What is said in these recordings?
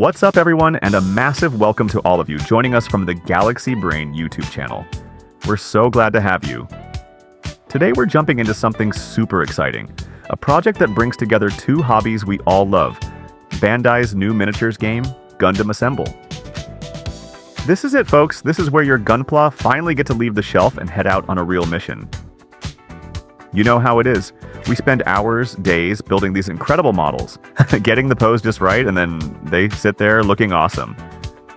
What's up, everyone, and a massive welcome to all of you joining us from the Galaxybreyne YouTube channel. We're so glad to have you. Today we're jumping into something super exciting, a project that brings together two hobbies we all love, Bandai's new miniatures game, Gundam Assemble. This is it, folks. This is where your Gunpla finally get to leave the shelf and head out on a real mission. You know how it is. We spend hours, days, building these incredible models, getting the pose just right, and then they sit there looking awesome.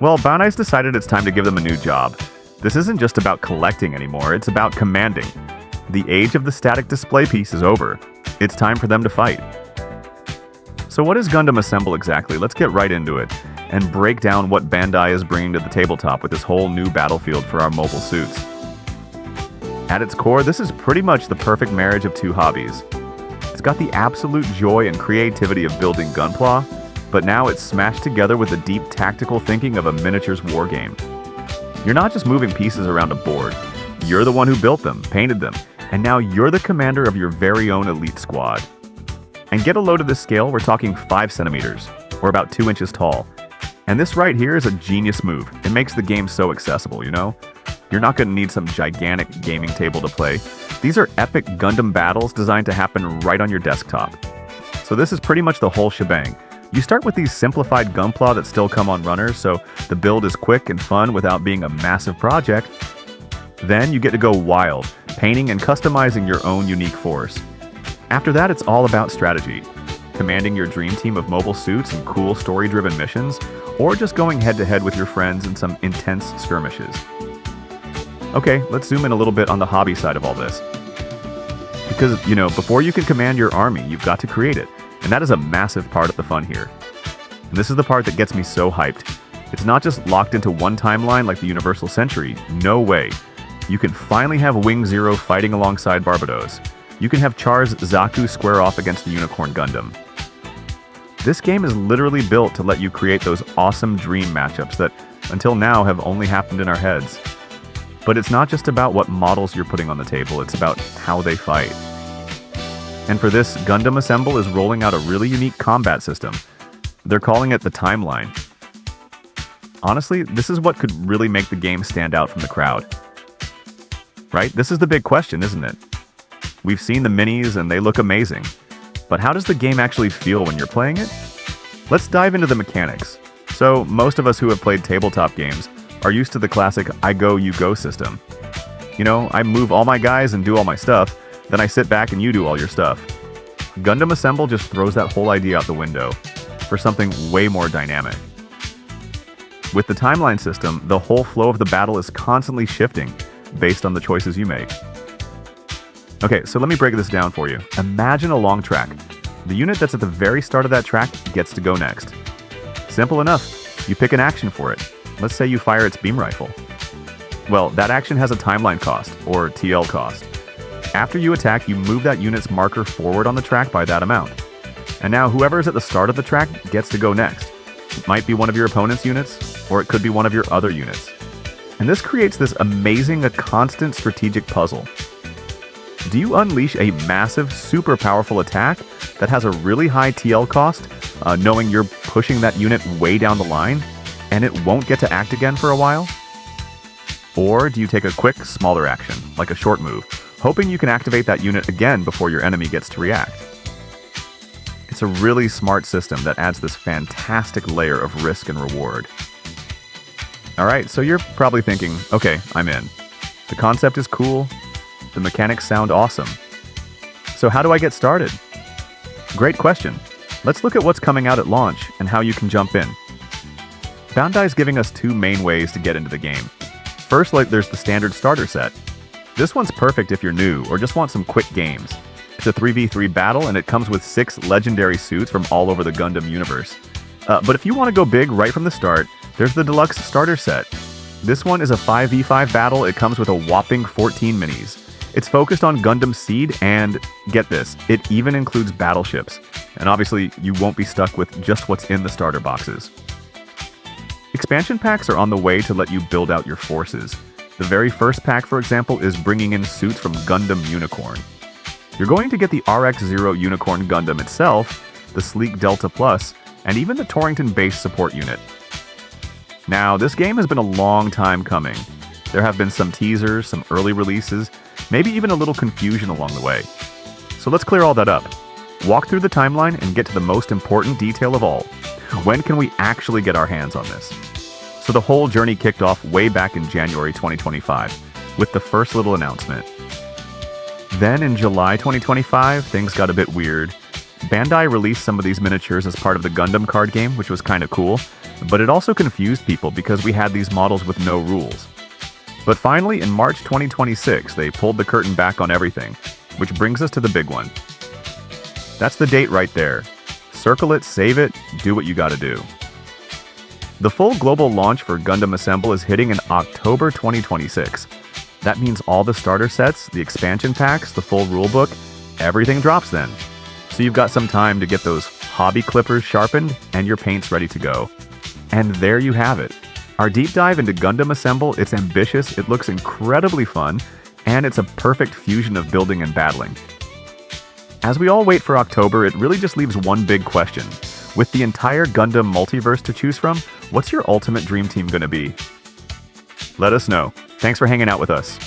Well, Bandai's decided it's time to give them a new job. This isn't just about collecting anymore, it's about commanding. The age of the static display piece is over. It's time for them to fight. So what is Gundam Assemble exactly? Let's get right into it, and break down what Bandai is bringing to the tabletop with this whole new battlefield for our mobile suits. At its core, this is pretty much the perfect marriage of two hobbies. It's got the absolute joy and creativity of building Gunpla, but now it's smashed together with the deep tactical thinking of a miniatures war game. You're not just moving pieces around a board. You're the one who built them, painted them, and now you're the commander of your very own elite squad. And get a load of this scale, we're talking 5 centimeters, or about 2 inches tall. And this right here is a genius move. It makes the game so accessible, you know? You're not going to need some gigantic gaming table to play. These are epic Gundam battles designed to happen right on your desktop. So this is pretty much the whole shebang. You start with these simplified Gunpla that still come on runners, so the build is quick and fun without being a massive project. Then you get to go wild, painting and customizing your own unique force. After that, it's all about strategy. Commanding your dream team of mobile suits and cool story-driven missions, or just going head-to-head with your friends in some intense skirmishes. Okay, let's zoom in a little bit on the hobby side of all this. Because, before you can command your army, you've got to create it. And that is a massive part of the fun here. And this is the part that gets me so hyped. It's not just locked into one timeline like the Universal Century. No way. You can finally have Wing Zero fighting alongside Barbatos. You can have Char's Zaku square off against the Unicorn Gundam. This game is literally built to let you create those awesome dream matchups that, until now, have only happened in our heads. But it's not just about what models you're putting on the table, it's about how they fight. And for this, Gundam Assemble is rolling out a really unique combat system. They're calling it the Timeline. Honestly, this is what could really make the game stand out from the crowd. Right? This is the big question, isn't it? We've seen the minis and they look amazing. But how does the game actually feel when you're playing it? Let's dive into the mechanics. So, most of us who have played tabletop games are used to the classic I go, you go system. I move all my guys and do all my stuff, then I sit back and you do all your stuff. Gundam Assemble just throws that whole idea out the window for something way more dynamic. With the timeline system, the whole flow of the battle is constantly shifting based on the choices you make. Okay, so let me break this down for you. Imagine a long track. The unit that's at the very start of that track gets to go next. Simple enough. You pick an action for it. Let's say you fire its beam rifle. Well, that action has a timeline cost, or TL cost. After you attack, you move that unit's marker forward on the track by that amount. And now whoever is at the start of the track gets to go next. It might be one of your opponent's units, or it could be one of your other units. And this creates this amazing, constant strategic puzzle. Do you unleash a massive, super powerful attack that has a really high TL cost, knowing you're pushing that unit way down the line, and it won't get to act again for a while? Or do you take a quick, smaller action, like a short move, hoping you can activate that unit again before your enemy gets to react? It's a really smart system that adds this fantastic layer of risk and reward. Alright, so you're probably thinking, okay, I'm in. The concept is cool, the mechanics sound awesome. So how do I get started? Great question. Let's look at what's coming out at launch and how you can jump in. Bandai's giving us 2 main ways to get into the game. First, there's the standard starter set. This one's perfect if you're new or just want some quick games. It's a 3v3 battle and it comes with 6 legendary suits from all over the Gundam universe. But if you want to go big right from the start, there's the Deluxe starter set. This one is a 5v5 battle. It comes with a whopping 14 minis. It's focused on Gundam Seed and, get this, it even includes Battleships. And obviously, you won't be stuck with just what's in the starter boxes. Expansion packs are on the way to let you build out your forces. The very first pack, for example, is bringing in suits from Gundam Unicorn. You're going to get the RX-0 Unicorn Gundam itself, the sleek Delta Plus, and even the Torrington base support unit. Now, this game has been a long time coming. There have been some teasers, some early releases, maybe even a little confusion along the way. So let's clear all that up. Walk through the timeline and get to the most important detail of all. When can we actually get our hands on this? So the whole journey kicked off way back in January 2025, with the first little announcement. Then in July 2025, things got a bit weird. Bandai released some of these miniatures as part of the Gundam card game, which was kinda cool, but it also confused people because we had these models with no rules. But finally, in March 2026, they pulled the curtain back on everything, which brings us to the big one. That's the date right there. Circle it, save it, do what you gotta do. The full global launch for Gundam Assemble is hitting in October 2026. That means all the starter sets, the expansion packs, the full rulebook, everything drops then. So you've got some time to get those hobby clippers sharpened and your paints ready to go. And there you have it. Our deep dive into Gundam Assemble, it's ambitious, it looks incredibly fun, and it's a perfect fusion of building and battling. As we all wait for October, it really just leaves one big question. With the entire Gundam multiverse to choose from, what's your ultimate dream team gonna be? Let us know. Thanks for hanging out with us.